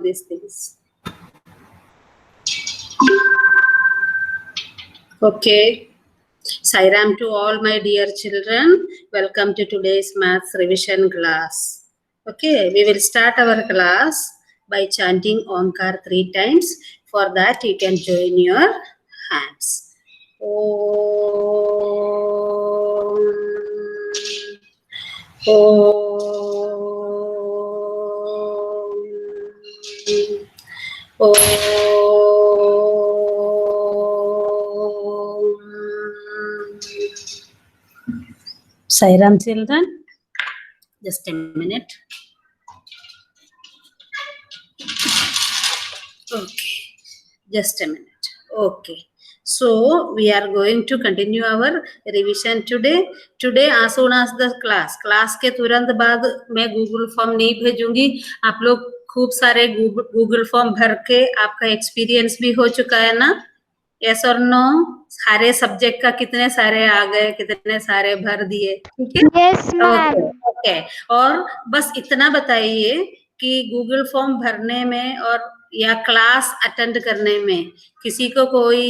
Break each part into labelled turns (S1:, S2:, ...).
S1: these things. Okay. Sairam to all my dear children. Welcome to today's maths revision class. Okay, we will start our class by chanting Omkar 3 times. For that, you can join your hands. Om. Om. Sairam children, just a minute. Okay, just a minute. Okay. So we are going to continue our revision today. Today as soon as the class के तुरंत बाद मैं Google form नहीं भेजूंगी. आप लोग खूब सारे गूगल फॉर्म भर के आपका एक्सपीरियंस भी हो चुका है ना? यस और नो? सारे सब्जेक्ट का कितने सारे आ गए, कितने सारे भर दिए, ठीक है?
S2: Yes ma'am.
S1: ओके. और बस इतना बताइए कि गूगल फॉर्म भरने में और या क्लास अटेंड करने में किसी को कोई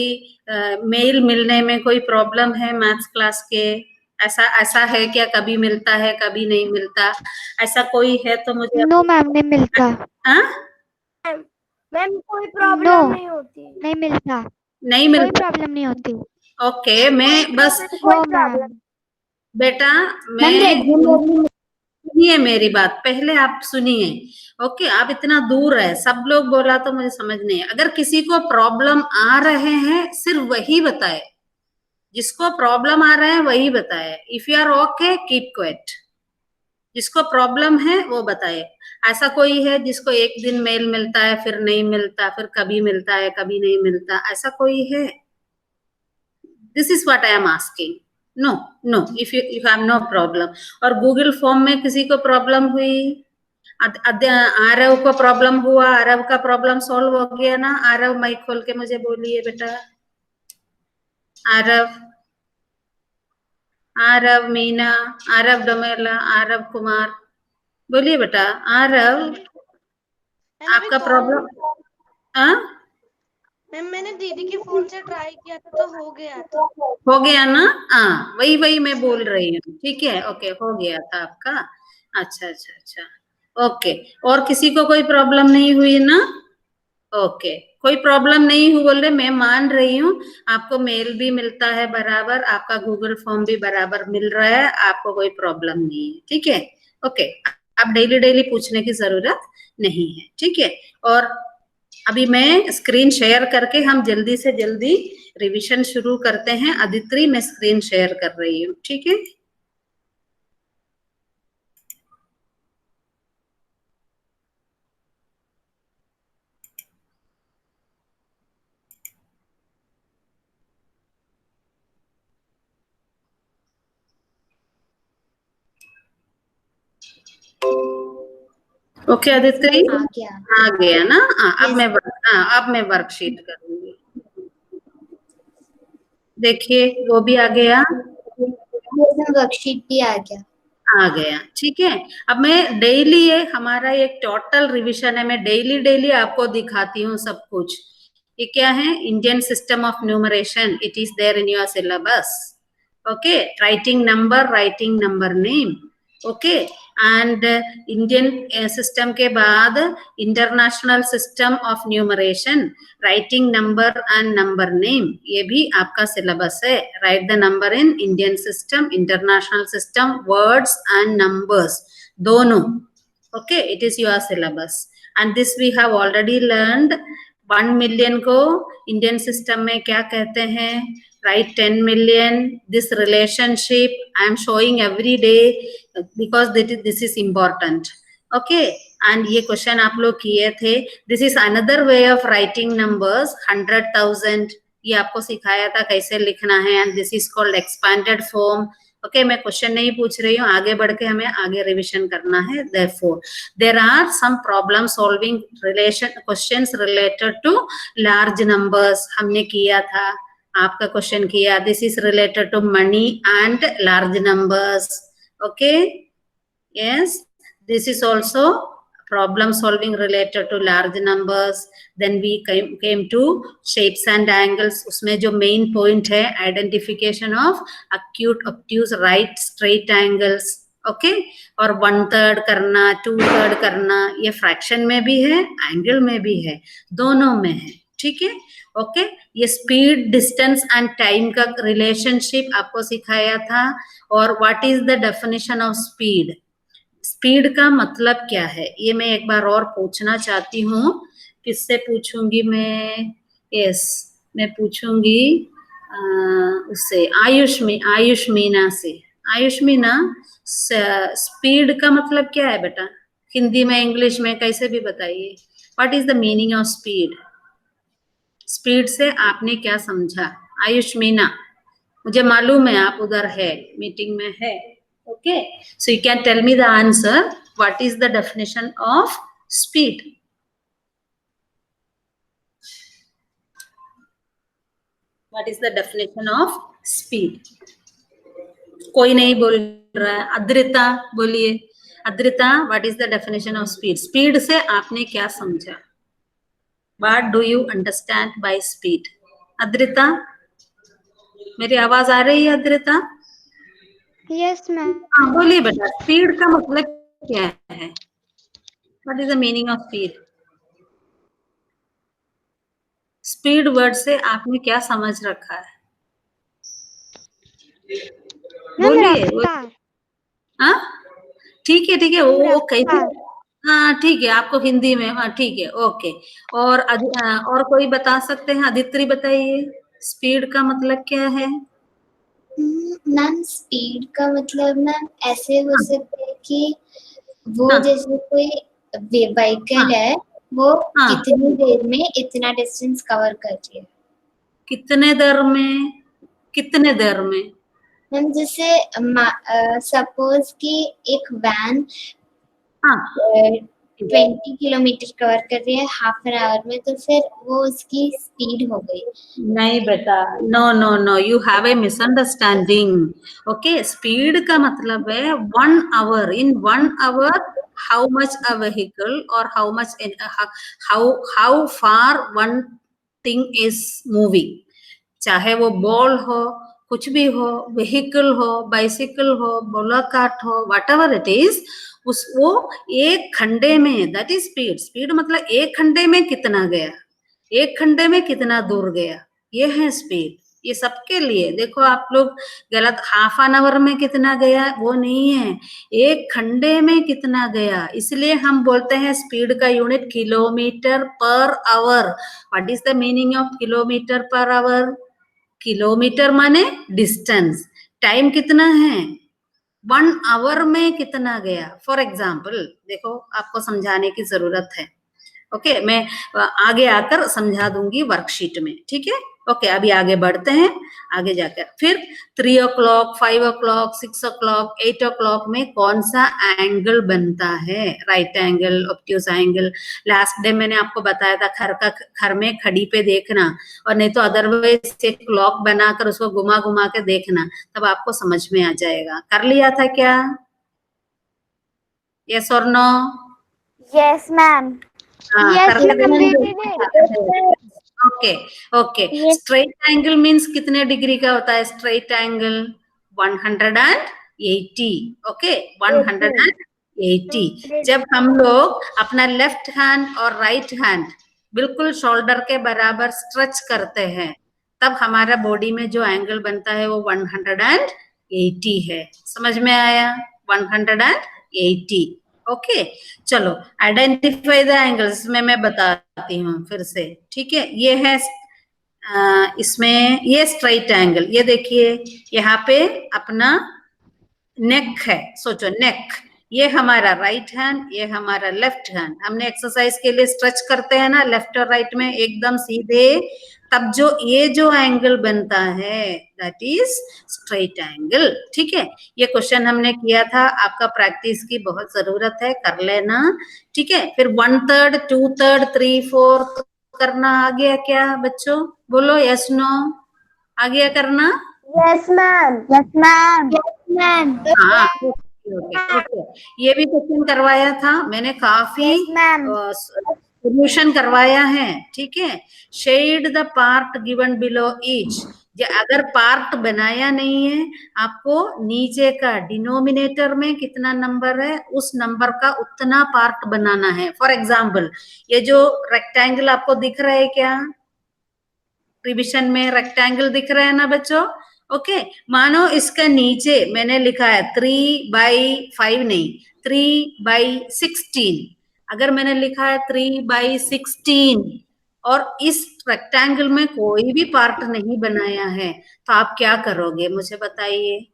S1: मेल मिलने में कोई प्रॉब्लम है मैथ्स क्लास के? ऐसा है क्या? कभी मिलता है, कभी नहीं मिलता? ऐसा कोई है तो मुझे.
S2: नो मैम, नहीं मिलता.
S3: मैम कोई प्रॉब्लम नहीं होती.
S2: नहीं मिलता.
S1: नहीं मिलता.
S2: कोई प्रॉब्लम नहीं होती.
S1: ओके. मैं बस बेटा मैं सुनिए मेरी बात, पहले आप सुनिए. ओके, आप इतना दूर है, सब लोग बोला तो मुझे समझ नहीं है. अगर किसी को प्रॉब्लम आ रहे हैं सिर्फ वही बताए. जिसको प्रॉब्लम आ रहे हैं वही बताए. If you are okay keep quiet. जिसको प्रॉब्लम है वो बताए. ऐसा कोई है जिसको एक दिन मेल मिलता है फिर नहीं मिलता, फिर कभी मिलता है कभी नहीं मिलता? ऐसा कोई है? This is what I am asking. No if you have no problem. और गूगल फॉर्म में किसी को प्रॉब्लम हुई? आरव को प्रॉब्लम हुआ? आरव का प्रॉब्लम सॉल्व हो गया ना? आरव माइक खोल के मुझे बोलिए बेटा. आरव मीना, आरव डोमेला, आरव कुमार, बोलिए बेटा. आरव आपका प्रॉब्लम?
S3: मैंने दीदी के फोन से ट्राई किया था तो हो गया था.
S1: हो गया ना? हाँ, वही मैं बोल रही हूँ. ठीक है. ओके, हो गया था आपका. अच्छा. ओके. और किसी को कोई प्रॉब्लम नहीं हुई ना? ओके. कोई प्रॉब्लम नहीं हुई बोल रहे, मैं मान रही हूँ. आपको मेल भी मिलता है बराबर, आपका गूगल फॉर्म भी बराबर मिल रहा है, आपको कोई प्रॉब्लम नहीं है. ठीक है. ओके. अब डेली पूछने की जरूरत नहीं है. ठीक है. और अभी मैं स्क्रीन शेयर करके हम जल्दी से जल्दी रिवीजन शुरू करते हैं. अदिति मैं स्क्रीन शेयर कर रही हूँ. ठीक है. ओके अदिति, आ गया ना? अब मैं वर्कशीट करूंगी. देखिए वो भी आ गया.
S3: वर्कशीट भी आ गया.
S1: ठीक है. अब मैं डेली हमारा एक टोटल रिवीजन है. मैं डेली आपको दिखाती हूँ सब कुछ. ये क्या है? Indian system of numeration. It is there in your syllabus. Okay. Writing number name. Okay. And Indian system के बाद international system of numeration, writing number and number name, ये भी आपका सिलेबस है. Right the number in Indian system, international system, words and numbers दोनों. Okay. It is your syllabus. And this we have already learned. 1 million को Indian system में क्या कहते हैं? Write 10 million. This relationship I am showing every day because this is important. Okay. And ये question आप लोग किए थे. This is another way of writing numbers. 100,000 ये आपको सिखाया था कैसे लिखना है. And this is called expanded form. Okay, मैं क्वेश्चन नहीं पूछ रही हूँ. आगे बढ़ के हमें आगे रिविजन करना है. Therefore, there are some problem solving questions related to large numbers. हमने किया था. आपका क्वेश्चन किया. This is related to money and large numbers. Okay. Yes. This is also problem solving related to large numbers. Then we came to shapes and angles. उसमें जो main point है identification of acute, obtuse, right, straight angles. Okay और 1/3 करना 2/3 करना ये fraction में भी है एंगल में भी है दोनों में है ठीक है ओके ये स्पीड डिस्टेंस एंड टाइम का रिलेशनशिप आपको सिखाया था और what is the definition of speed speed का मतलब क्या है ये मैं एक बार और पूछना चाहती हूँ किससे पूछूंगी मैं यस मैं पूछूंगी उससे आयुष मीना से आयुष मीना स्पीड का मतलब क्या है बेटा हिंदी में इंग्लिश में कैसे भी बताइए what is the meaning of speed speed से आपने क्या समझा आयुष मीना मुझे मालूम है आप उधर है मीटिंग में है okay so you can tell me the answer what is the definition of speed what is the definition of speed कोई नहीं बोल रहा है अद्रिता बोलिए Adrita what is the definition of speed speed से आपने क्या समझा what do you understand by speed Adrita मेरी आवाज आ रही है अद्रिता
S2: यस मैम
S1: हाँ बोलिए बेटा स्पीड का मतलब क्या है what is the meaning of speed speed word से आपने क्या समझ रखा है बोलिए हाँ ठीक है वो कैसे हाँ ठीक है आपको हिंदी में हाँ ठीक है ओके और कोई बता सकते हैं अदिति बताइए स्पीड का मतलब क्या है
S4: मैम स्पीड का मतलब मैम ऐसे हो सकता है कि वो जैसे कोई व्हीकल है वो कितनी देर में इतना डिस्टेंस कवर कर रही है कितने देर में मैम जैसे सपोज कि एक वैन 20 किलोमीटर कवर कर रही है हाफ एन आवर में तो फिर वो उसकी स्पीड हो गई
S1: नहीं बेटा no you have a misunderstanding okay speed का मतलब है 1 hour in 1 hour how much a vehicle और how much how far one thing is moving चाहे वो बॉल हो कुछ भी हो व्हीकल हो बाइसिकल हो बोलाकाट हो व्हाटएवर इट इज वो एक घंटे में दैट इज स्पीड मतलब एक घंटे में कितना गया एक घंटे में कितना दूर गया ये है स्पीड ये सबके लिए देखो आप लोग गलत हाफ एन आवर में कितना गया वो नहीं है एक घंटे में कितना गया इसलिए हम बोलते हैं स्पीड का unit kilometre per our what is the meaning of kilometre per our kilometre माने डिस्टेंस टाइम कितना है 1 आवर में कितना गया फॉर एग्जाम्पल देखो आपको समझाने की जरूरत है ओके मैं आगे आकर समझा दूंगी वर्कशीट में ठीक है ओके अभी आगे बढ़ते हैं आगे जाकर फिर 3 o'clock 5 o'clock 6 o'clock 8 o'clock में कौन सा एंगल बनता है right angle obtuse angle last day मैंने आपको बताया था घर में खड़ी पे देखना और नहीं तो अदरवाइज एक क्लॉक बनाकर उसको घुमा के देखना तब आपको समझ में आ जाएगा कर लिया था क्या यस और no
S2: yes ma'am
S1: okay straight angle means कितने डिग्री का होता है स्ट्रेट एंगल 180 ओके 180 जब हम लोग अपना लेफ्ट हैंड और राइट हैंड बिल्कुल शोल्डर के बराबर स्ट्रेच करते हैं तब हमारा बॉडी में जो एंगल बनता है वो 180 है समझ में आया 180 ओके चलो आइडेंटिफाई द एंगल्स में मैं बताती हूँ फिर से ठीक है ये है इसमें ये स्ट्रेट एंगल ये देखिए यहाँ पे अपना नेक है सोचो नेक ये हमारा राइट हैंड ये हमारा लेफ्ट हैंड हमने एक्सरसाइज के लिए स्ट्रेच करते हैं ना लेफ्ट और राइट में एकदम सीधे तब जो ये जो एंगल बनता है दैट इज स्ट्रेट एंगल ठीक है ये क्वेश्चन हमने किया था आपका प्रैक्टिस की बहुत जरूरत है कर लेना ठीक है फिर 1/3 2/3 3/4 करना आ गया क्या बच्चों बोलो यस नो आ गया करना
S2: यस मैम
S4: मैम
S1: हाँ ओके, ये भी क्वेश्चन करवाया था मैंने, काफी
S2: Yes, ma'am.
S1: सोल्यूशन करवाया है, ठीक है। Shade the part given below each, अगर पार्ट बनाया नहीं है, आपको नीचे का डिनोमिनेटर में कितना नंबर है उस नंबर का उतना पार्ट बनाना है। फॉर एग्जाम्पल, ये जो रेक्टेंगल आपको दिख रहा है क्या, रिविजन में रेक्टेंगल दिख रहा है ना बच्चों, ओके। मानो इसका नीचे मैंने लिखा है 3/5, नहीं 3/16, अगर मैंने लिखा है 3/16 और इस रेक्टेंगल में कोई भी पार्ट नहीं बनाया है, तो आप क्या करोगे मुझे बताइए,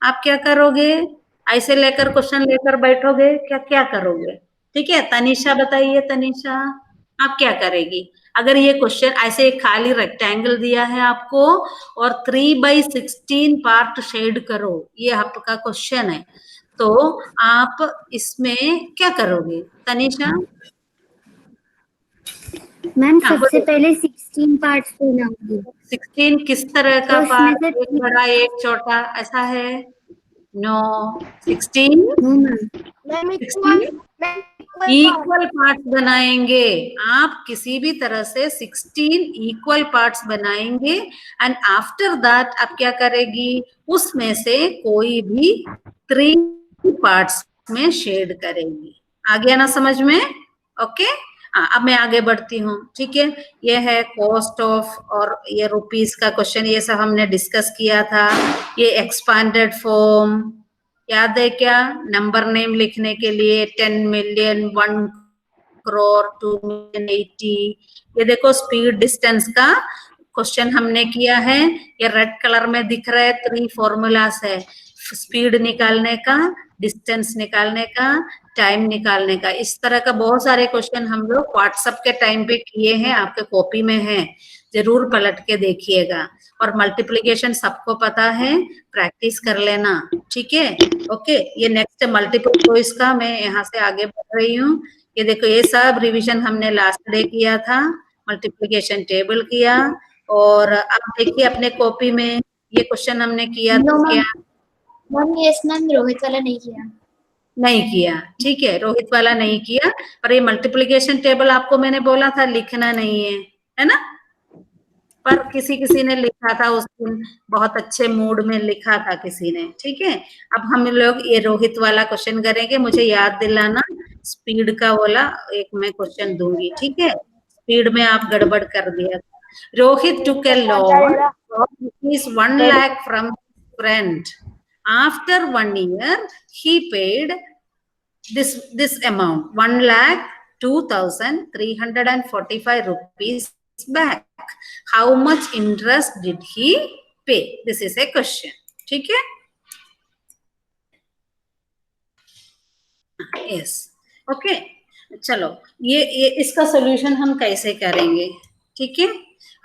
S1: आप क्या करोगे? ऐसे लेकर क्वेश्चन लेकर बैठोगे क्या, क्या करोगे? ठीक है, तनीषा बताइए, तनीषा आप क्या करेगी अगर ये क्वेश्चन ऐसे एक खाली रेक्टेंगल दिया है आपको और 3/16 पार्ट शेड करो, ये आपका क्वेश्चन है, तो आप इसमें क्या करोगे तनीषा?
S2: मैम
S1: हाँ,
S2: सबसे
S1: बोलो।
S2: पहले 16 पार्ट्स बनाऊंगी।
S1: 16 किस तरह का
S2: तो उसमें
S1: पार्ट,
S2: से
S1: एक बड़ा एक छोटा, ऐसा है? No, 16
S2: no ma'am.
S3: Ma'am
S1: 16 equal parts बनाएंगे, आप किसी भी तरह से 16 इक्वल पार्ट्स बनाएंगे एंड आफ्टर दैट आप क्या करेगी, उसमें से कोई भी 3 पार्ट्स में शेड करेंगी। आ गया ना समझ में? ओके, अब मैं आगे बढ़ती हूँ, ठीक है। ये है कॉस्ट ऑफ, और ये रुपीस का क्वेश्चन, ये सब हमने डिस्कस किया था। ये एक्सपांडेड फॉर्म याद है क्या, नंबर नेम लिखने के लिए 10 मिलियन, 1 करोड़, 2 मिलियन, 80। ये देखो स्पीड डिस्टेंस का क्वेश्चन हमने किया है, ये रेड कलर में दिख रहा है, 3 फॉर्मूलास है स्पीड निकालने का, डिस्टेंस निकालने का, टाइम निकालने का। इस तरह का बहुत सारे क्वेश्चन हम लोग व्हाट्सएप के टाइम पे किए हैं, आपके कॉपी में है, जरूर पलट के देखिएगा। और मल्टीप्लिकेशन सबको पता है, प्रैक्टिस कर लेना, ठीक है। ओके, ये नेक्स्ट मल्टीपल चॉइस का मैं यहाँ से आगे बढ़ रही हूँ। ये देखो, ये सब रिवीजन हमने लास्ट डे किया था, मल्टीप्लिकेशन टेबल किया, और आप देखिए अपने कॉपी में ये क्वेश्चन हमने किया था क्या?
S4: मैम यस मैम, रोहित वाला नहीं किया।
S1: नहीं किया, ठीक है, रोहित वाला नहीं किया, पर ये मल्टीप्लिकेशन टेबल आपको मैंने बोला था लिखना नहीं है ना, पर किसी किसी ने लिखा था उस दिन, बहुत अच्छे मूड में लिखा था किसी ने, ठीक है। अब हम लोग ये रोहित वाला क्वेश्चन करेंगे, मुझे याद दिलाना, स्पीड का वाला एक मैं क्वेश्चन दूंगी, ठीक है। स्पीड में आप गड़बड़ कर दिया। Rohit took a loan of ₹1 lakh from his friend. After 1 year, he paid this amount, 1,02,345 rupees back. How much interest did he pay? This is a question. ठीक है? Yes. Okay. चलो, ये इसका सोल्यूशन हम कैसे करेंगे, ठीक है।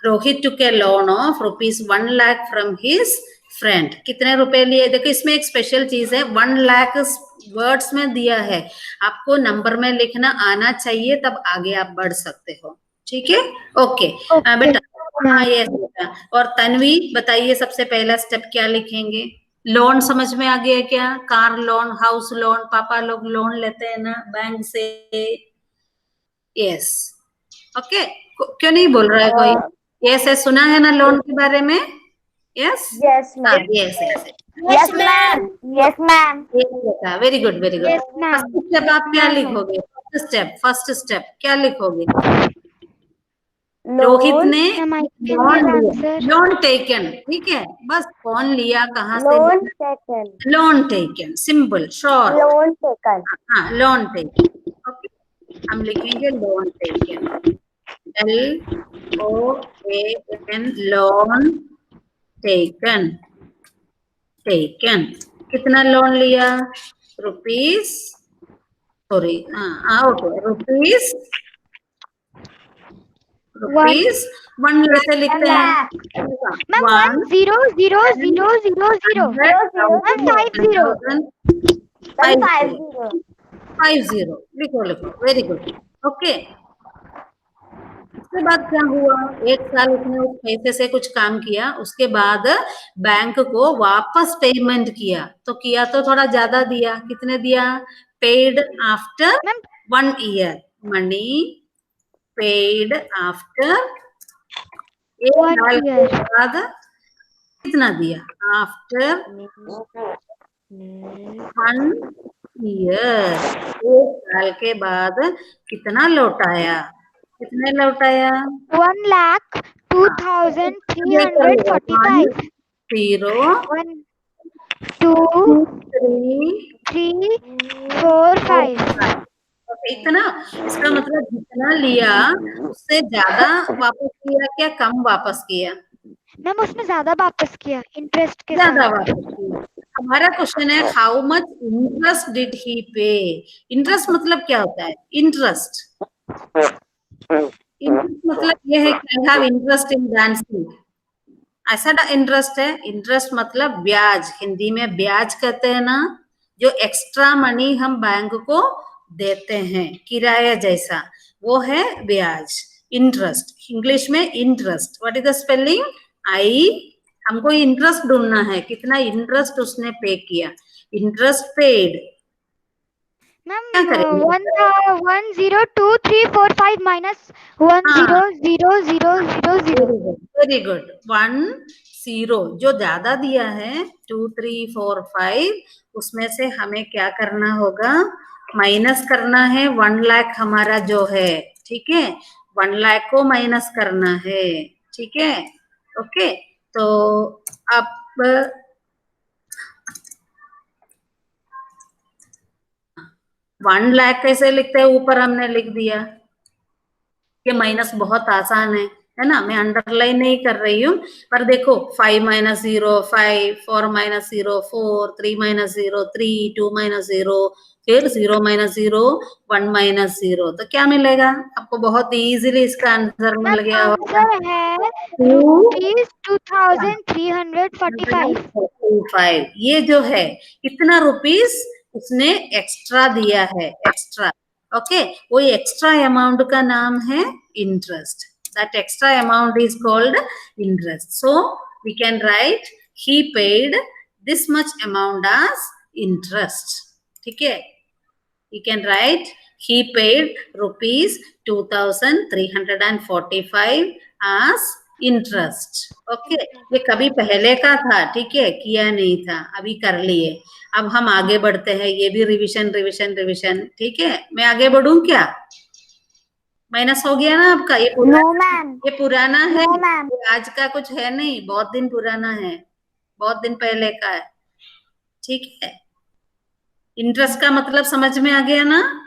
S1: Rohit took a loan of ₹1 lakh from his friend. कितने रुपए लिए? देखो इसमें एक स्पेशल चीज है, 1 लाख वर्ड्स में दिया है, आपको नंबर में लिखना आना चाहिए, तब आगे आप बढ़ सकते हो, ठीक है। ओके बेटा, हाँ ये बेटा। और तन्वी बताइए, सबसे पहला स्टेप क्या लिखेंगे? लोन समझ में आ गया क्या? कार लोन, हाउस लोन, पापा लोग लोन लेते हैं ना बैंक से, यस। ओके, क्यों नहीं बोल रहा है कोई? यस है, सुना है ना लोन के बारे में? Yes
S2: Yes, ma'am.
S1: Yes yes,
S2: Yes, ma'am. Yes, ma'am.
S1: Very good very good.
S2: Yes, ma'am.
S1: First step आप क्या लिखोगे? फर्स्ट स्टेप क्या लिखोगे? रोहित ने लोन टेकन, ठीक है, बस कौन लिया, कहाँ से
S2: Loan
S1: लिया?
S2: taken.
S1: Loan taken, simple short.
S2: Loan taken.
S1: हाँ, लोन टेकन, ओके, हम लिखेंगे loan taken, LOAN, loan taken. Taken, कितना लोन लिया? रुपीस, सॉरी, ओके, रुपीस 1 कैसे लिखते हैं?
S2: Ma'am, 1,0,0,0,0,0,0. Ma'am, 50.
S1: 50 लिखो लिखो, वेरी गुड, ओके। उसके बाद क्या हुआ, 1 साल उसने उस पैसे से कुछ काम किया, उसके बाद बैंक को वापस पेमेंट किया, तो किया तो थोड़ा ज्यादा दिया, कितने दिया, paid after
S2: ma'am
S1: 1 year, money paid after 1
S2: 1
S1: साल के
S2: year.
S1: बाद कितना दिया, आफ्टर 1 ईयर, 1 साल के बाद कितना लौटाया, कितने लौटाया,
S2: 1,02,345.
S1: 0
S2: 1, 2, 3, 4, 5.
S1: इतना, इसका मतलब जितना लिया उससे ज्यादा वापस किया क्या कम वापस किया,
S2: मैम उसने ज्यादा वापस किया इंटरेस्ट के
S1: ज्यादा
S2: साथ.
S1: वापस किया। हमारा क्वेश्चन है how much interest did he पे, इंटरेस्ट मतलब क्या होता है, इंटरेस्ट, इंटरेस्ट मतलब ये है कि I have interest in dancing, ऐसा इंटरेस्ट है, इंटरेस्ट मतलब ब्याज, हिंदी में ब्याज कहते हैं ना, जो एक्स्ट्रा मनी हम बैंक को देते हैं किराया जैसा, वो है ब्याज, इंटरेस्ट, इंग्लिश में interest, what is the spelling, I, हमको इंटरेस्ट ढूंढना है, कितना इंटरेस्ट उसने पे किया, इंटरेस्ट पेड,
S2: मैम
S1: क्या करेंगे,
S2: 1,02,345 minus 1,0,0,0,0.
S1: वेरी गुड, 1,0 जो ज्यादा दिया है 2, 3, 4, 5, उसमें से हमें क्या करना होगा, माइनस करना है 1 लाख हमारा जो है, ठीक है, 1 लाख को माइनस करना है, ठीक है, ओके, तो अब 1 लाख कैसे लिखते हैं, ऊपर हमने लिख दिया, ये माइनस बहुत आसान है ना, मैं अंडरलाइन नहीं कर रही हूँ, पर देखो 5 - 0 5, 4 - 0 4, 3 - 0 3, 2 - 0, फिर 0 - 0 1 - 0, तो क्या मिलेगा आपको, बहुत इजीली इसका आंसर मिल गया होगा,
S2: आंसर है ₹2,345.
S1: 5, ये जो है इतना रुपीस उसने एक्स्ट्रा दिया है, एक्स्ट्रा, ओके, वो एक्स्ट्रा अमाउंट का नाम है interest, that extra amount is called interest, so we can write he paid this much amount as interest, ठीक है, you can write he paid rupees 2,345 as interest, okay, ये कभी पहले का था, ठीक है, किया नहीं था, अभी कर लिए, अब हम आगे बढ़ते हैं, ये भी रिवीजन रिवीजन रिवीजन, ठीक है, मैं आगे बढ़ूं क्या, माइनस हो गया ना आपका, ये
S2: नो मैम,
S1: ये पुराना है,
S2: नो मैम.
S1: ये आज का कुछ है नहीं, बहुत दिन पुराना है, बहुत दिन पहले का है, ठीक है, इंटरेस्ट का मतलब समझ में आ गया ना,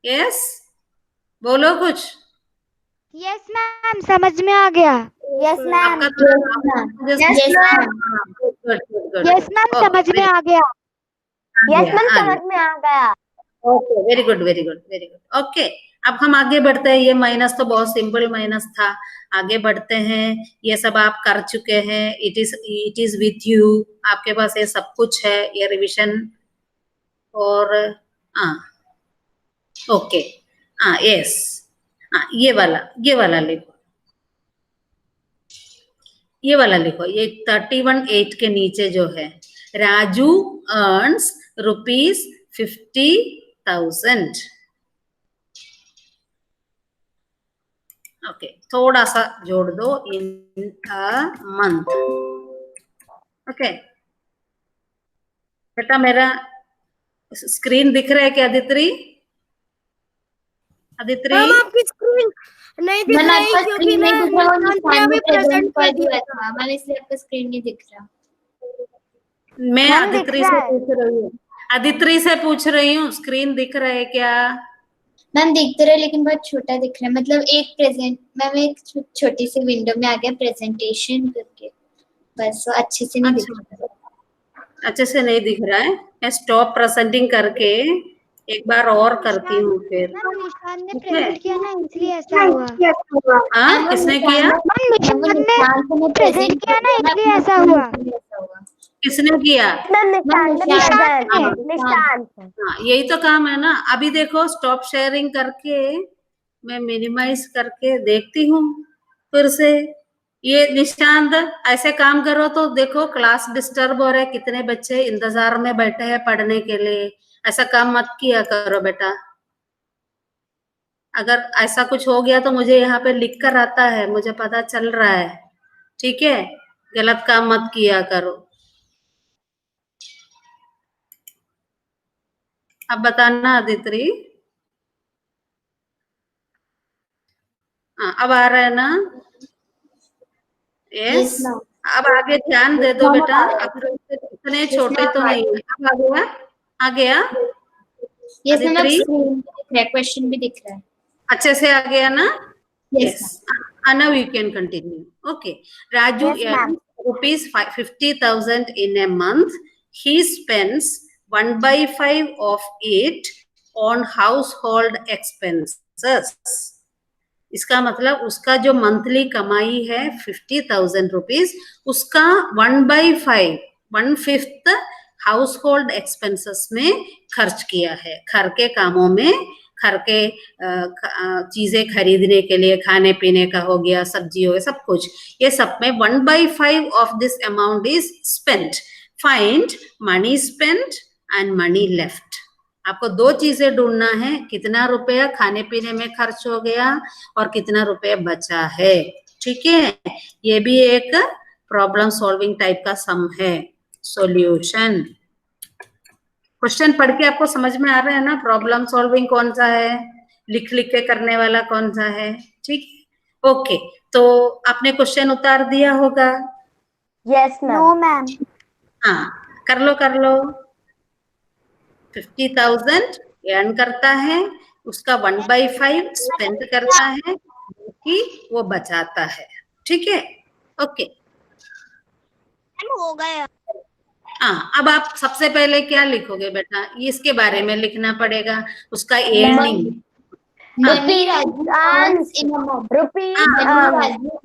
S1: यस, बोलो कुछ,
S2: यस मैम, समझ में आ गया. यस मैम, यस मैम, समझ में आ गया. यस मैम, समझ में आ गया.
S1: Okay, very good very good very good, okay, अब हम आगे बढ़ते हैं, ये माइनस तो बहुत सिंपल माइनस था, आगे बढ़ते हैं, ये सब आप कर चुके हैं, इट इज विथ यू, आपके पास ये सब कुछ है, ये रिवीजन, और ओके, यस, ये वाला लिखो, ये वाला लिखो, ये 31,8 के नीचे जो है, राजू अर्न्स ₹50,000, ओके, थोड़ा सा जोड़ दो, इन अ मंथ, ओके, बेटा मेरा स्क्रीन दिख रहा है क्या, अदित्री, अदित्री,
S3: आपकी स्क्रीन नहीं दिख
S4: मैंने
S3: रही
S4: आपका
S3: क्योंकि
S4: स्क्रीन नहीं
S3: मैं
S4: दिख रहा, वो
S3: निशान
S4: निशान
S3: अभी
S4: में
S3: प्रेजेंट
S4: प्रेजेंट
S3: कर
S4: कर
S3: दिया
S4: दिया था, मैंने इसलिए आपका स्क्रीन नहीं दिख रहा।
S1: मैं
S2: मैम, दिख
S1: अदित्री
S2: रहा
S1: से
S2: है.
S1: पूछ रही हूँ, अदित्री से पूछ रही हूँ, स्क्रीन दिख रहा है क्या,
S4: मैम दिख तो रहा है लेकिन बहुत छोटा दिख रहा है, मतलब एक प्रेजेंट, मैम एक छोटी सी विंडो में आ गया प्रेजेंटेशन करके, बस वो अच्छे से नहीं दिख रहा।
S1: अच्छे से नहीं दिख रहा है, मैं स्टॉप प्रेजेंटिंग करके एक बार और करती हूँ फिर,
S2: मैम निशान ने
S1: ठीक है,
S2: प्रेजेंट किया ना, इसलिए ऐसा हुआ.
S1: हाँ, किसने किया,
S2: मैम निशान ने प्रेजेंट किया ना, इसलिए ऐसा हुआ.
S1: किसने किया,
S2: निशान.
S1: हाँ, यही तो काम है ना, अभी देखो स्टॉप शेयरिंग करके मैं मिनिमाइज करके देखती हूँ फिर से। ये निशांत ऐसे काम करो तो देखो क्लास डिस्टर्ब हो रहा है, कितने बच्चे इंतजार में बैठे हैं पढ़ने के लिए। ऐसा काम मत किया करो बेटा। अगर ऐसा कुछ हो गया तो मुझे यहाँ पे लिख कर आता है, मुझे पता चल रहा है, ठीक है। गलत काम मत किया करो। अब बताना आदित्रि। हाँ, अब आ रहा है ना? यस।
S4: Yes, ma'am.
S1: अब आगे ध्यान दे दो बेटा, अब तो इतने छोटे तो नहीं है। अब आ गया, आ गया
S4: Yes, ma'am. अब
S1: आदित्रि?
S4: screen पे दिख रहा है, क्वेश्चन भी दिख रहा है।
S1: अच्छे से आ गया ना?
S4: Yes, ma'am.
S1: Now you can continue. Okay. Raju
S2: Yes, ma'am.
S1: earns rupees 50,000 in a month. He spends 1/5 of it on household expenses. इसका मतलब उसका जो मंथली कमाई है 50,000 रुपीज, उसका 1/5 1/5 हाउस होल्ड एक्सपेंसेस में खर्च किया है। घर के कामों में, घर के चीजें खरीदने के लिए, खाने पीने का हो गया, सब्जी हो गया, सब कुछ, ये सब में 1/5 of this amount is spent. Find money spent and money left. आपको दो चीजें ढूंढना है, कितना रुपया खाने पीने में खर्च हो गया और कितना रुपया बचा है, ठीक है। ये भी एक प्रॉब्लम सॉल्विंग टाइप का सम है। सॉल्यूशन क्वेश्चन पढ़ के आपको समझ में आ रहा है ना, प्रॉब्लम सॉल्विंग कौन सा है, लिख लिख के करने वाला कौन सा है, ठीक। ओके, तो आपने क्वेश्चन उतार दिया होगा?
S2: Yes, ma'am. No, ma'am.
S1: हाँ, कर लो। 50,000 अर्न करता है, उसका 1/5 स्पेंड करता है, कि वो बचाता है, ठीक है। ओके,
S2: हो गया।
S1: हाँ, अब आप सबसे पहले क्या लिखोगे बेटा? इसके बारे में लिखना पड़ेगा, उसका earning.
S4: Money Raju earns in a month.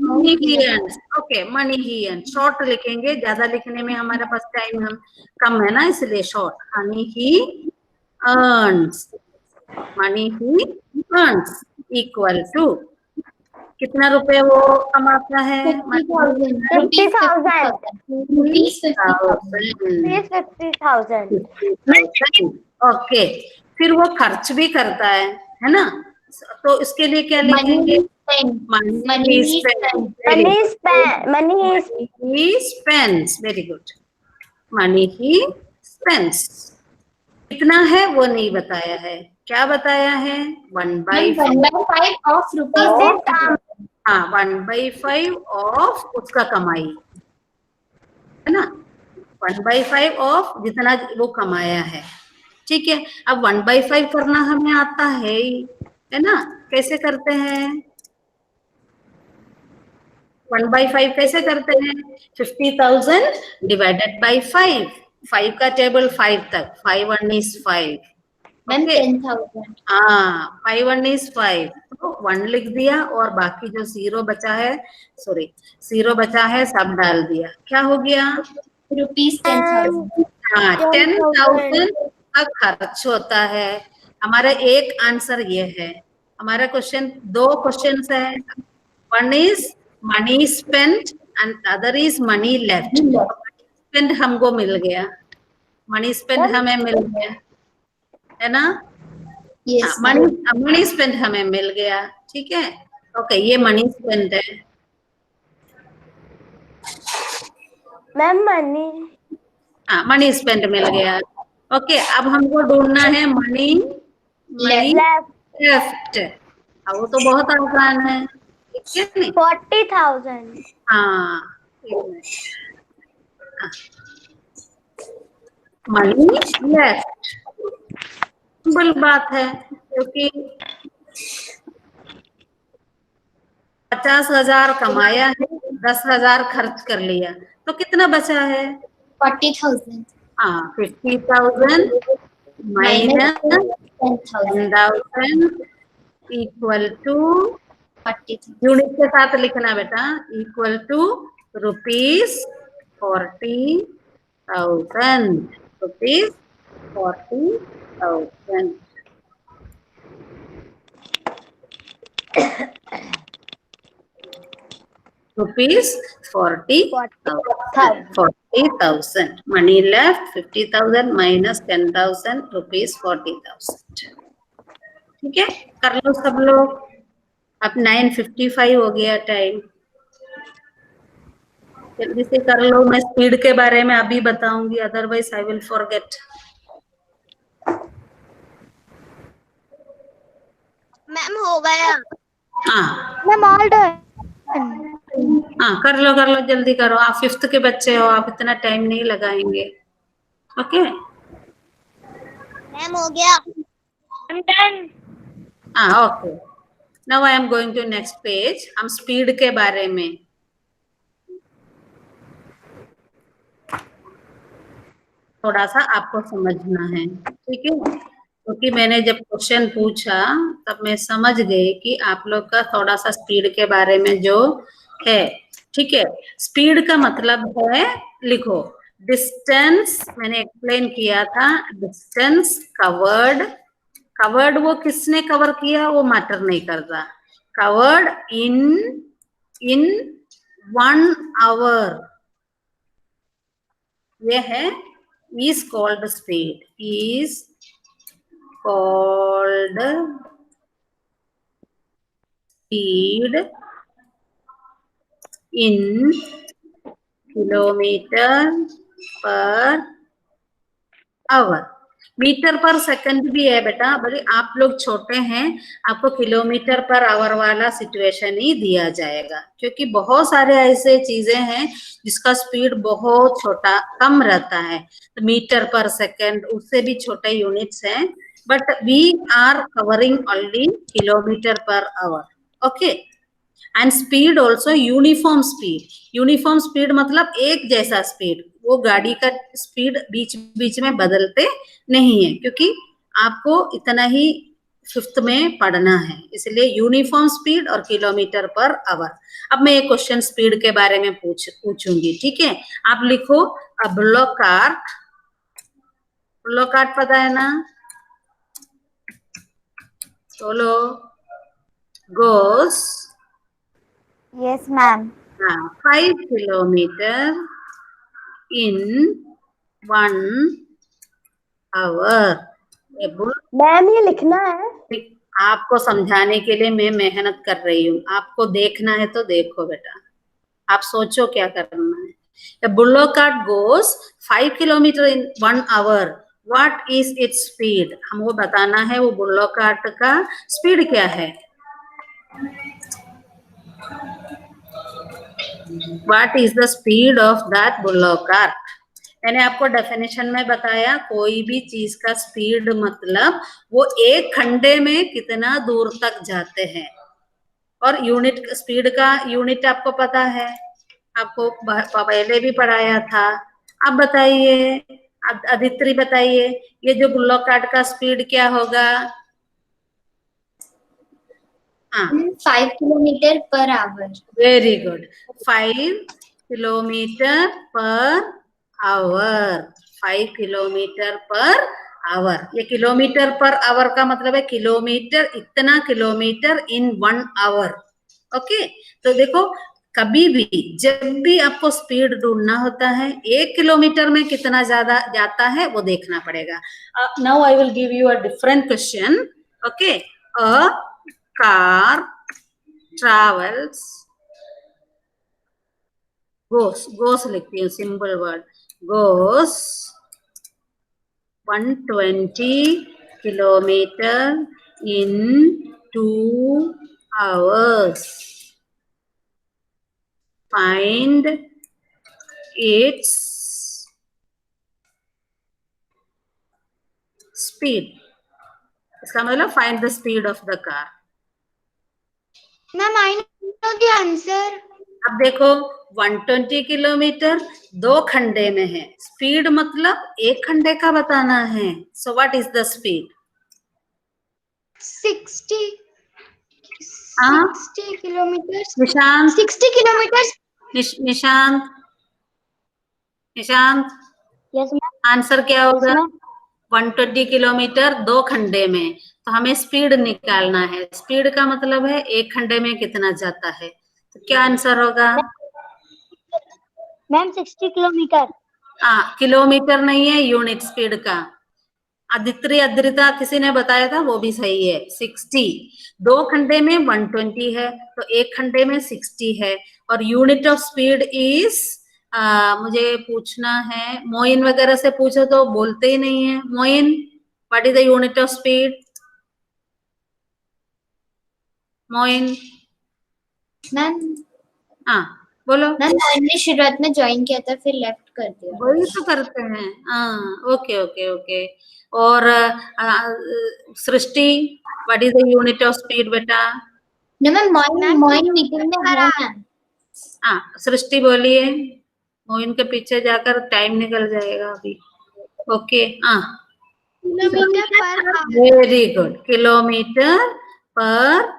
S1: Money he earns. Okay, money he earns short लिखेंगे, ज्यादा लिखने में हमारे पास टाइम हम कम है ना, इसलिए short. Money he earns, money he earns equal to कितना रुपए वो कमाता है?
S4: 50,000.
S2: Rupees 50,000.
S4: Rupees
S2: 50,000.
S1: ओके, फिर वो खर्च भी करता है ना? तो इसके लिए क्या लिखेंगे?
S4: Money
S1: he spends. Very good. Money he spends. कितना है वो नहीं बताया है, क्या बताया है? 1/5
S4: of rupees.
S1: हाँ, 1/5 ऑफ उसका कमाई, है ना। 1/5 ऑफ जितना वो कमाया है, ठीक है। अब 1/5 करना हमें आता है ना? कैसे करते हैं 1/5? कैसे करते हैं? 50,000 डिवाइडेड बाई 5। 5 का टेबल 5 तक, 5 1 is 5।
S4: Then 10,000.
S1: हाँ, 5 1 is 5, तो 1 लिख दिया और बाकी जो जीरो बचा है सब डाल दिया। क्या हो गया?
S4: Rupees 10,000.
S1: हाँ, 10,000 का खर्च होता है। हमारा एक आंसर ये है। हमारा क्वेश्चन, दो क्वेश्चन है, one is money spent and other is money left. Spend हमको मिल गया, मनी स्पेंड हमें मिल गया, है ना?
S4: Yes.
S1: मनी स्पेंड हमें मिल गया, ठीक है। ओके, ये मनी स्पेंड है।
S2: मैम मनी,
S1: हाँ, मनी स्पेंड मिल गया। ओके, अब हमको ढूंढना है मनी लेफ्ट। अब वो तो बहुत आसान है, ठीक है नहीं?
S2: 40,000.
S1: हाँ, मनी लेफ्ट, सिंपल बात है, क्योंकि 50,000 कमाया है, 10,000 खर्च कर लिया, तो कितना बचा है?
S4: 40,000.
S1: हाँ, 50,000 माइनस 10,000 इक्वल टू
S4: 40,000.
S1: यूनिट के साथ लिखना बेटा, equal to rupees 40,000। Rupees 40,000। rupees 40,000. Money left 50,000 minus 10,000 rupees 40,000. ठीक है, कर लो सब लोग. अब 9:55 हो गया टाइम. जल्दी से कर लो. मैं स्पीड के बारे में अभी बताऊंगी, otherwise I will forget.
S2: Ma'am हो गया.
S1: हाँ
S2: मैम ऑल डन.
S1: हाँ, कर लो जल्दी करो. आप 5th के बच्चे हो, आप इतना टाइम नहीं लगाएंगे. ओके
S2: मैम हो गया. I'm done.
S1: हाँ okay. Now I am going to next page. हम स्पीड के बारे में थोड़ा सा आपको समझना है. ठीक है, क्योंकि मैंने जब क्वेश्चन पूछा तब मैं समझ गई कि आप लोग का थोड़ा सा स्पीड के बारे में जो है. ठीक है, स्पीड का मतलब है, लिखो, डिस्टेंस. मैंने एक्सप्लेन किया था. डिस्टेंस कवर्ड वो किसने कवर किया वो मैटर नहीं करता. कवर्ड इन 1 hour, ये है is called speed. Is called speed in kilometer per hour. Metre per second भी है बेटा, भले आप लोग छोटे हैं, आपको किलोमीटर पर आवर वाला सिचुएशन ही दिया जाएगा, क्योंकि बहुत सारे ऐसे चीजें हैं जिसका स्पीड बहुत छोटा कम रहता है. तो मीटर पर सेकंड उससे भी छोटे यूनिट्स हैं, but we are covering only kilometre per hour. Okay. And speed also uniform speed. Uniform speed मतलब एक जैसा स्पीड. वो गाड़ी का स्पीड बीच बीच में बदलते नहीं है, क्योंकि आपको इतना ही 5th में पढ़ना है, इसलिए यूनिफॉर्म स्पीड और किलोमीटर पर आवर. अब मैं एक क्वेश्चन स्पीड के बारे में पूछूंगी. ठीक है, आप लिखो बुलोक कार्ट पता है ना? चलो, गोस.
S2: Yes ma'am.
S1: 5 kilometer in 1 hour.
S2: Ma'am ये लिखना है.
S1: आपको समझाने के लिए मैं मेहनत कर रही हूँ. आपको देखना है तो देखो बेटा, आप सोचो क्या करना है. A bullock cart goes 5 kilometer in 1 hour. What is its speed? हमको बताना है वो bullock cart का स्पीड क्या है. What is the speed of that bullock cart? मैंने आपको डेफिनेशन में बताया, कोई भी चीज का स्पीड मतलब वो एक घंटे में कितना दूर तक जाते हैं. और यूनिट स्पीड का यूनिट आपको पता है, आपको पहले भी पढ़ाया था. अब बताइए, अदिति बताइए, ये जो बुल्लोक कार्ट का स्पीड क्या होगा?
S4: 5 kilometer per hour.
S1: Very good. 5 kilometre per our. 5 kilometre per our. ये किलोमीटर पर आवर का मतलब है किलोमीटर, इतना किलोमीटर इन 1 hour. ओके. तो देखो, कभी भी जब भी आपको स्पीड ढूंढना होता है, 1 किलोमीटर में कितना ज्यादा जाता है वो देखना पड़ेगा. Now I will give you a different question. Okay. A car travels, goes लिखती हूँ, simple word, goes 120 kilometre in 2 hours. Find its speed. इसका मतलब find the speed of the car.
S2: Ma'am I know the answer.
S1: अब देखो, 120 kilometre 2 घंटे में है. Speed मतलब 1 घंटे का बताना है. So what is the speed?
S2: 60 kilometre.
S1: Nishant.
S2: 60 kilometre.
S1: Nishant.
S2: Yes ma'am.
S1: Answer क्या होगा? 120 किलोमीटर 2 घंटे में. तो हमें स्पीड निकालना है। स्पीड का मतलब है एक घंटे में कितना जाता है। तो क्या आंसर होगा?
S2: Ma'am 60 kilometre.
S1: किलोमीटर नहीं है, यूनिट स्पीड का। अदित्रि अद्रिता किसी ने बताया था, वो भी सही है, 60। 2 घंटे में 120 है, तो 1 घंटे में 60 है। और यूनिट ऑफ स्पीड इज, मुझे पूछना है, मोइन वगैरह से पूछो तो बोलते ही नहीं है। Moin, what is the unit of speed? Moin,
S4: ma'am
S1: हाँ बोलो।
S4: मैंने शुरुआत में ज्वाइन किया था, फिर लेफ्ट कर दिया।
S1: वही तो करते हैं। Okay okay okay. और Srishti, what is the unit of speed बेटा?
S4: no मैम मॉर्निंग मीटिंग में है मैम।
S1: सृष्टि बोलिए, मोइन के पीछे जाकर टाइम निकल जाएगा अभी। Okay,
S3: kilometre per our.
S1: Very good, kilometre per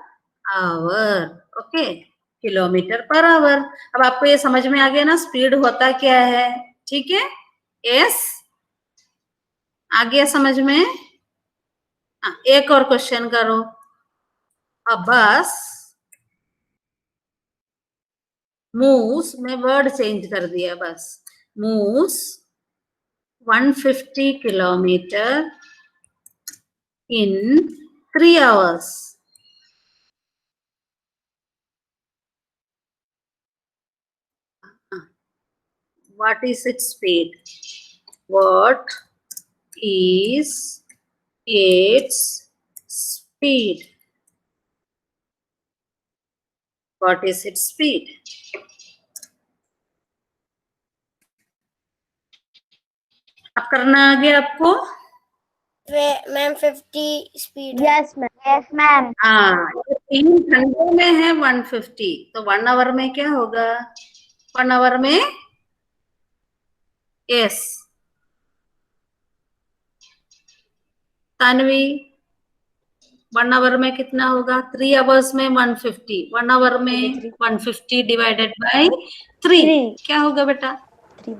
S1: hour. Okay, kilometre per our. अब आपको ये समझ में आ गया ना स्पीड होता क्या है? ठीक है, यस, आ गया समझ में? एक और क्वेश्चन करो। अब बस मूव्स में वर्ड चेंज कर दिया, बस moves 150 kilometre in 3 hours. What is its speed? What is its speed? What is its speed? अब करना आ गया आपको?
S3: Ma'am 50 speed.
S2: Yes ma'am.
S1: 3 घंटे में है 150, तो 1 आवर में क्या होगा? 1 आवर में, यस तानवी, 1 आवर में कितना होगा? 3 आवर्स में 150, 1 आवर में 150 डिवाइडेड बाय 3 क्या होगा बेटा? 3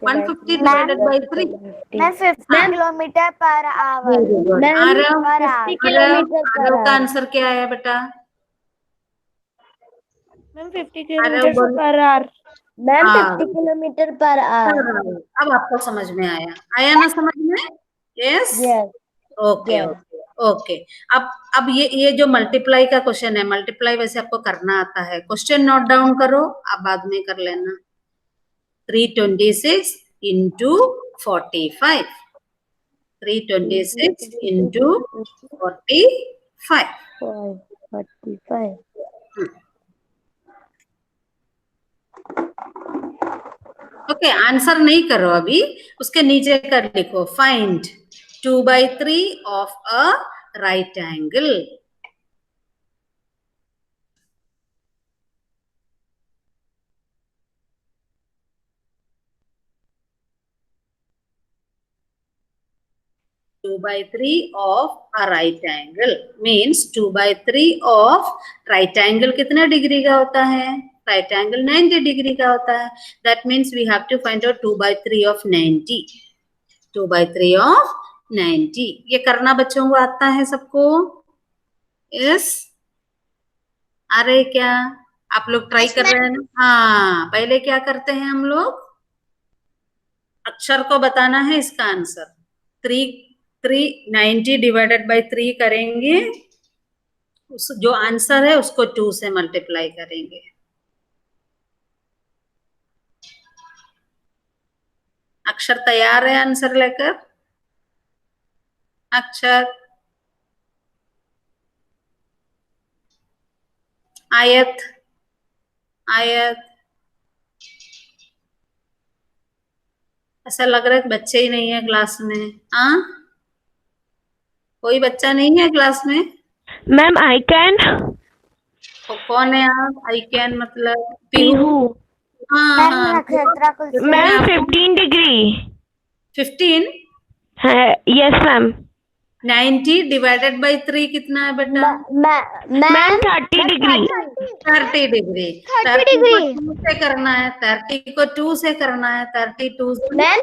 S1: 150 divided by 3
S2: ma'am 50 kilometre per our.
S1: Aarav का आंसर क्या आया बेटा?
S3: Ma'am 50 kilometre per our.
S2: Ma'am 50 kilometre per our.
S1: अब आपको समझ में आया ना समझ में? Yes, okay okay okay. अब ये जो मल्टीप्लाई का क्वेश्चन है, मल्टीप्लाई वैसे आपको करना आता है। क्वेश्चन नोट डाउन करो, आप बाद में कर लेना। 326 into 45, 326 into 45। ओके, आंसर नहीं करो अभी, उसके नीचे कर लिखो, find 2/3 of a right angle। Two by three of a right angle means 2/3 of right angle कितना डिग्री का होता है? Right angle 90 डिग्री का होता है। That means we have to find out 2/3 of 90। 2/3 of 90 ये करना बच्चों को आता है सबको? यस, आ रहे क्या? आप लोग ट्राई कर रहे हैं ना? हाँ, पहले क्या करते हैं हम लोग? अक्षर को बताना है इसका आंसर। 90 डिवाइडेड बाय 3 करेंगे, उस जो आंसर है उसको 2 से मल्टीप्लाई करेंगे। अक्षर तैयार है आंसर लेकर? अक्षर, आयत, आयत, ऐसा लग रहा है बच्चे ही नहीं है क्लास में। हाँ, कोई बच्चा नहीं है क्लास में?
S3: Ma'am I can.
S1: तो कौन है आप? आई कैन मतलब पीहू। हाँ हाँ,
S3: ma'am 15 degree.
S1: 15?
S3: Yes ma'am.
S1: 90 divided by 3 कितना है बेटा?
S3: Ma'am 30 degree.
S1: 30 डिग्री।
S2: 30 डिग्री
S1: 2 से करना है, 30 को 2 से करना है, 32
S2: ma'am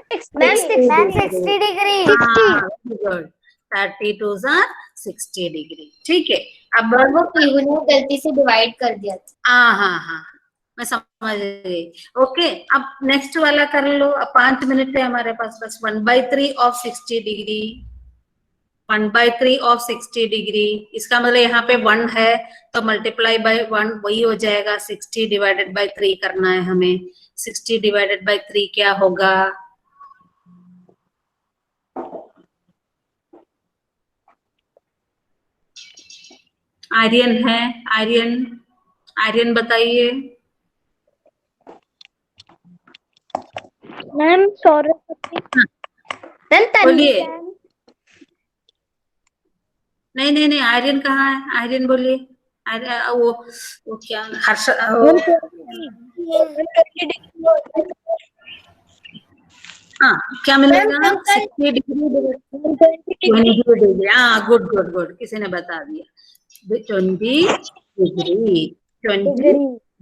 S2: 60 degree.
S1: Good. 32 are 60 degree. ठीक है, अब
S4: और वो पीहू ने गलती से डिवाइड कर दिया था।
S1: हाँ, मैं समझ गई। ओके, अब नेक्स्ट वाला कर लो। अब 5 मिनट है हमारे पास बस। 1/3 ऑफ 60 डिग्री, 1/3 ऑफ 60 डिग्री, इसका मतलब यहाँ पे 1 है तो मल्टीप्लाई बाय 1 वही हो जाएगा। 60 डिवाइडेड बाय 3 करना है हमें। 60 डिवाइडेड बाय 3 क्या होगा? आर्यन है, आर्यन बताइए।
S2: मैम सरस्वती मैम
S1: बोलिए। नहीं, आर्यन कहाँ है? आर्यन बोलिए। वो क्या हर्ष, हाँ, क्या मिलेगा? 60 डिग्री, 20 डिग्री। हाँ, गुड, किसी ने बता दिया। 20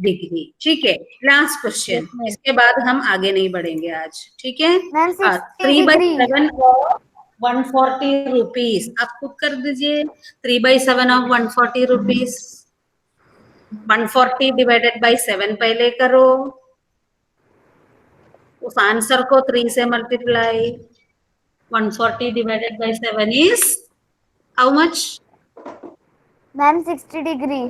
S1: डिग्री। ठीक है, लास्ट क्वेश्चन, इसके बाद हम आगे नहीं बढ़ेंगे आज। ठीक है, 3/7 ऑफ 140 रुपीज, आप खुद कर दीजिए। 3/7 ऑफ 140 रुपीज, 140 डिवाइडेड बाई 7 पहले करो, उस आंसर को 3 से multiply. 140 divided by 7 is how much?
S2: Ma'am 60 degree.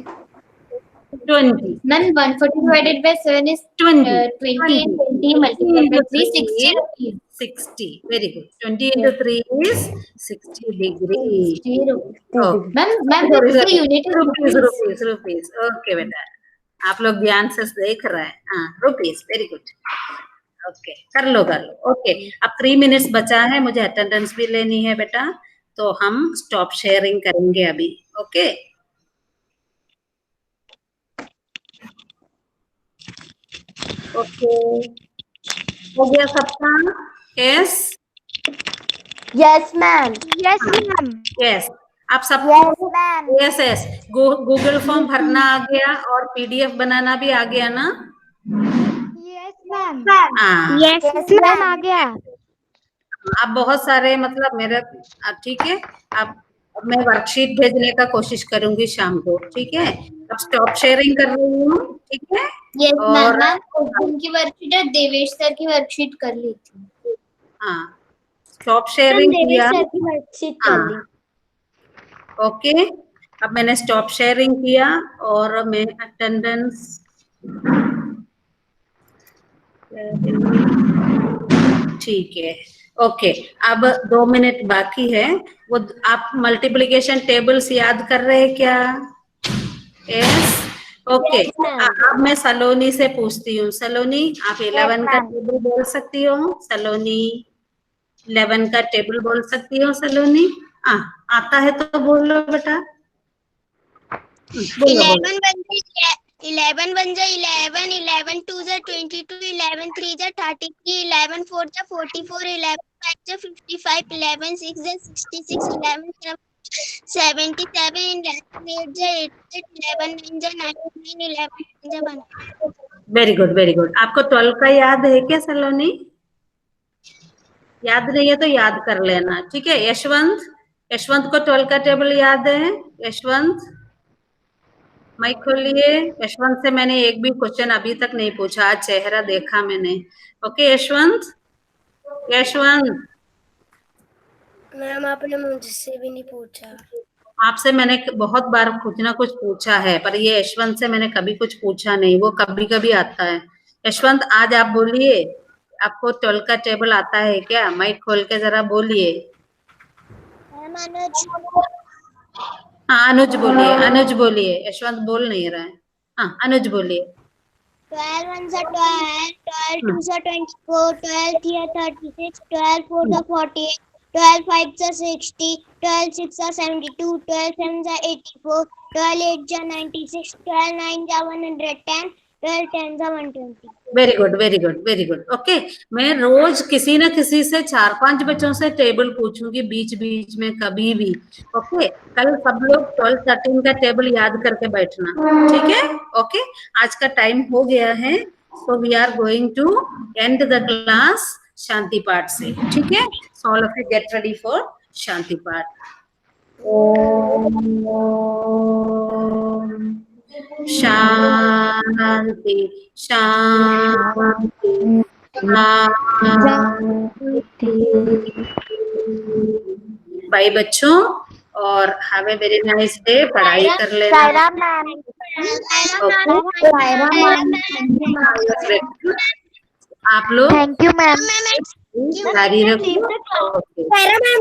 S1: 20.
S4: Ma'am 140 divided by 7 is
S1: 20.
S4: 20 and 20 multiplied by 3 60 rupees.
S1: 60. Very good. 20 into 3 is 60 degree.
S4: 60 rupees.
S1: Oh.
S4: Ma'am the unit is
S1: rupees. Okay बेटा, आप लोग ध्यान से देख रहे हैं। हाँ, रुपीस। Very good. ओके, कर लो। ओके, अब 3 मिनट्स बचा है, मुझे अटेंडेंस भी लेनी है बेटा, तो हम स्टॉप शेयरिंग करेंगे अभी। ओके, ओके, हो गया सबका? Yes
S2: yes ma'am. Yes ma'am.
S1: Yes, आप सब
S2: yes ma'am.
S1: Yes Google form भरना आ गया और पीडीएफ बनाना भी आ गया ना?
S2: Yes ma'am.
S1: यस
S2: मैम आ गया।
S1: आप बहुत सारे मतलब मेरे, ठीक है, अब मैं वर्कशीट भेजने का कोशिश करूंगी शाम को। ठीक है, अब स्टॉप शेयरिंग कर रही हूँ। ठीक है,
S4: यस
S1: और
S4: मैम उनकी वर्कशीट है, देवेश सर की वर्कशीट कर ली थी।
S1: हाँ, स्टॉप शेयरिंग किया।
S2: सर की वर्कशीट कर ली।
S1: ओके, अब मैंने स्टॉप शेयरिंग किया और मैं अटेंडेंस, ठीक है। ओके, अब 2 मिनट बाकी है। वो आप मल्टीप्लिकेशन टेबल्स याद कर रहे हैं क्या? Yes, okay. अब मैं सलोनी से पूछती हूँ। सलोनी, आप 11 का टेबल बोल सकती हो? सलोनी 11 का टेबल बोल सकती हो? सलोनी आता है तो बोलो बेटा।
S5: 11 बन जाए 11, 11 2 जा 22, 11 3 जा 33, 11 4 जा 44, 11 5 जा 55, 11 6 जा 66, 11 7 77, 11 8 जा 88, 11 9 जा 99, 11 10 जा 100।
S1: Very good. आपको 12 का याद है क्या सलोनी? याद नहीं है तो याद कर लेना। ठीक है, यशवंत को 12 का टेबल याद है? यशवंत माइक खोलिए। यशवंत से मैंने एक भी क्वेश्चन अभी तक नहीं पूछा, आज चेहरा देखा मैंने। ओके यशवंत
S5: मैम आपने मुझसे भी नहीं पूछा।
S1: आपसे मैंने बहुत बार कुछ ना कुछ पूछा है, पर ये यशवंत से मैंने कभी कुछ पूछा नहीं, वो कभी कभी आता है। यशवंत आज आप बोलिए, आपको 12 का टेबल आता है क्या? माइक खोल के जरा बोलिए। हाँ अनुज बोलिए। यशवंत बोल नहीं रहा है। हाँ अनुज बोलिए।
S5: 12 1 जा 12, 12 2 जा 24, 12 3 जा 36, 12 4 जा 48, 12 5 जा 60, 12 6 जा 72, 12 7 जा 84, 12 8 जा 96, 12 9 जा 110, 12 10 जा 120।
S1: Very good. ओके, मैं रोज किसी न किसी से 4-5 बच्चों से टेबल पूछूंगी बीच बीच में कभी भी। ओके, कल सब लोग 12 13 का टेबल याद करके बैठना। ठीक है? ओके, आज का टाइम हो गया है, so we are going to end the class शांति पाठ से। ठीक है, so all of you get ready for शांति पाठ। ओम शांति शांति बाय बच्चों, और have a very nice day. पढ़ाई कर लेना।
S2: सायरा मैम।
S1: आप लोग
S2: थैंक यू मैम।
S1: जारी रखो।